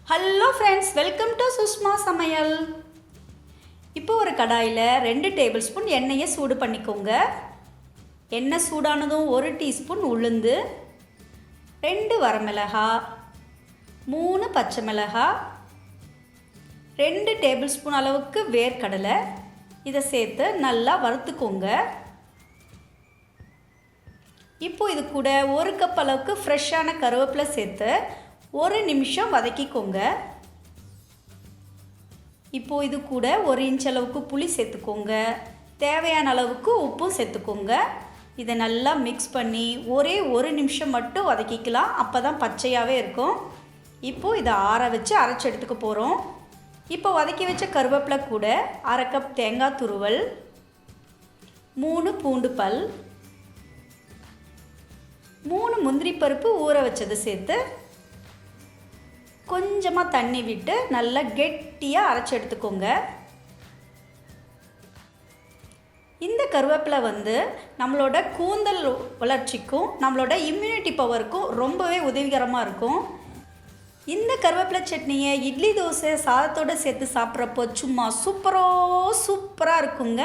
Hello friends, welcome to Sushma சமையல். இப்போ ஒரு கடாயில் 2 டேபிள் ஸ்பூன் எண்ணெயை சூடு பண்ணிக்கோங்க. எண்ணெய் சூடானதும் 1 டீஸ்பூன் உளுந்து, 2 வரமிளகாய், 3 பச்சை மிளகாய், 2 டேபிள் ஸ்பூன் அளவுக்கு வேர்க்கடலை இதை சேர்த்து நல்லா வறுத்துக்கோங்க. இப்போ இது கூட 1 கப் அளவுக்கு ஃப்ரெஷ்ஷான கருவேப்பிலை சேர்த்து 1 நிமிஷம் வதக்கிக்கோங்க. இப்போது இது கூட 1 இன்ச் அளவுக்கு புளி சேர்த்துக்கோங்க. தேவையான அளவுக்கு உப்பும் சேர்த்துக்கோங்க. இதை நல்லா மிக்ஸ் பண்ணி ஒரே 1 நிமிஷம் மட்டும் வதக்கிக்கலாம். அப்போ தான் பச்சையாகவே இருக்கும். இப்போது இதை ஆற வச்சு அரைச்சி எடுத்துக்க போகிறோம். இப்போ வதக்கி வச்ச கருவேப்பிலை கூட 1/2 கப் தேங்காய் துருவல், 3 பூண்டு பல், 3 முந்திரி பருப்பு ஊற வச்சதை சேர்த்து கொஞ்சமாக தண்ணி விட்டு நல்லா கெட்டியாக அரைச்சி எடுத்துக்கோங்க. இந்த கருவேப்பிலை நம்மளோட கூந்தல் வளர்ச்சிக்கும் நம்மளோட இம்யூனிட்டி பவருக்கும் ரொம்பவே உதவிகரமாக இருக்கும். இந்த கருவேப்பிலை சட்னியை இட்லி, தோசை, சாதத்தோடு சேர்த்து சாப்பிட்றப்போ சும்மா சூப்பராக இருக்குங்க.